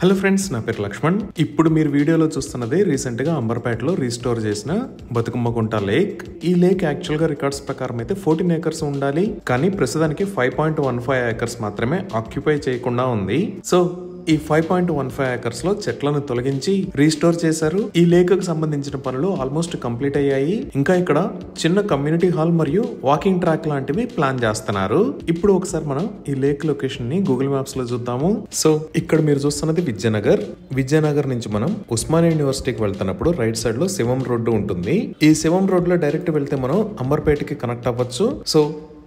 Hello friends, నా పేరు లక్ష్మణ్. ఇప్పుడు మీరు వీడియోలో చూస్తున్నది రీసెంట్ గా అంబర్పేటలో రీస్టోర్ చేసిన బతుకమ్మకుంట లేక్. ఈ లేక్ యాక్చువల్ గా రికార్డ్స్ ప్రకారం అయితే 14 ఏకర్స్ ఉండాలి, కానీ ప్రస్తుతానికి 5.15 ఏకర్స్ మాత్రమే ఆక్యుపై చేయకుండా ఉంది. సో ఈ 5.15 ఏకర్స్ లో చెట్లను తొలగించి రీస్టోర్ చేశారు. ఈ లేక్ కు సంబంధించిన పనులు ఆల్మోస్ట్ కంప్లీట్ అయ్యాయి. ఇంకా ఇక్కడ చిన్న కమ్యూనిటీ హాల్ మరియు వాకింగ్ ట్రాక్ లాంటివి ప్లాన్ చేస్తున్నారు. ఇప్పుడు ఒకసారి మనం ఈ లేక్ లొకేషన్ ని గూగుల్ మ్యాప్స్ లో చూద్దాము. సో ఇక్కడ మీరు చూస్తున్నది విజయనగర్ నుంచి మనం ఉస్మానియా యూనివర్సిటీకి వెళ్తున్నప్పుడు రైట్ సైడ్ లో శివం రోడ్డు ఉంటుంది. ఈ శివం రోడ్ లో డైరెక్ట్ వెళ్తే మనం అంబర్పేటకి కనెక్ట్ అవ్వచ్చు. సో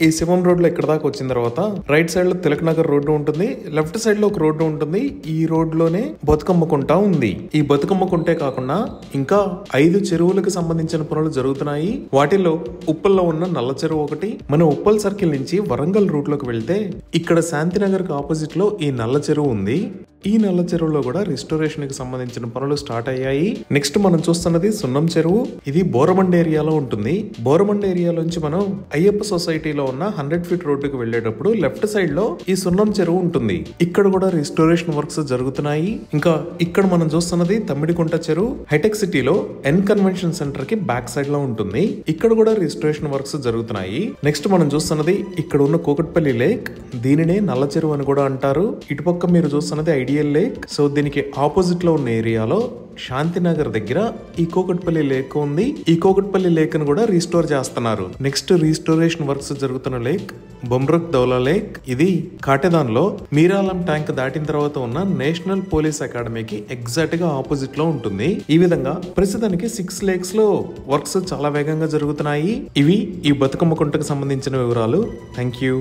ఈ శివం రోడ్ లో ఇక్కడ దాకా వచ్చిన తర్వాత రైట్ సైడ్ లో తిలక్ నగర్ రోడ్డు ఉంటుంది, లెఫ్ట్ సైడ్ లో ఒక రోడ్డు ఉంటుంది. ఈ రోడ్ లోనే బతుకమ్మకుంట ఉంది. ఈ బతుకమ్మకుంటే కాకుండా ఇంకా 5 చెరువులకు సంబంధించిన పనులు జరుగుతున్నాయి. వాటిలో ఉప్పల్లో ఉన్న నల్ల చెరువు ఒకటి. మన ఉప్పల్ సర్కిల్ నుంచి వరంగల్ రూట్ లోకి వెళ్తే ఇక్కడ శాంతినగర్ కి ఆపోజిట్ లో ఈ నల్ల చెరువు ఉంది. ఈ నల్ల చెరువులో కూడా రిస్టోరేషన్ కి సంబంధించిన పనులు స్టార్ట్ అయ్యాయి. నెక్స్ట్ మనం చూస్తున్నది సున్నం చెరువు. ఇది బోరబండ ఏరియాలో ఉంటుంది. బోరబండ ఏరియాలోంచి మనం అయ్యప్ప సొసైటీలో ఉన్న 100 ఫీట్ రోడ్డుకు వెళ్లేటప్పుడు లెఫ్ట్ సైడ్ లో ఈ సున్నం చెరువు ఉంటుంది. ఇక్కడ కూడా రిస్టోరేషన్ వర్క్స్ జరుగుతున్నాయి. ఇంకా ఇక్కడ మనం చూస్తున్నది తమ్మిడికుంట చెరువు. హైటెక్ సిటీలో ఎన్ కన్వెన్షన్ సెంటర్ కి బ్యాక్ సైడ్ లో ఉంటుంది. ఇక్కడ కూడా రిస్టోరేషన్ వర్క్స్ జరుగుతున్నాయి. నెక్స్ట్ మనం చూస్తున్నది ఇక్కడ ఉన్న కోకట్పల్లి లేక్. దీనినే నల్ల చెరువు అని కూడా అంటారు. ఇటుపక్క మీరు చూస్తున్నది ఐడియల్ లేక్. సో దీనికి ఆపోజిట్ లో ఉన్న ఏరియాలో శాంతినగర్ దగ్గర ఈ కోకట్పల్లి లేక్ ఉంది. ఈ కోకట్పల్లి లేక్ ను కూడా రీస్టోర్ చేస్తున్నారు. నెక్స్ట్ రీస్టోరేషన్ వర్క్స్ జరుగుతున్న లేక్ బొమ్రక్ దౌలా లేక్. ఇది కాటెదాన్ లో మీరాలం ట్యాంక్ దాటిన తర్వాత ఉన్న నేషనల్ పోలీస్ అకాడమీకి ఎగ్జాక్ట్ గా ఆపోజిట్ లో ఉంటుంది. ఈ విధంగా ప్రస్తుతానికి 6 లేక్స్ లో వర్క్స్ చాలా వేగంగా జరుగుతున్నాయి. ఇవి ఈ బతుకమ్మ కుంటకు సంబంధించిన వివరాలు. Thank you.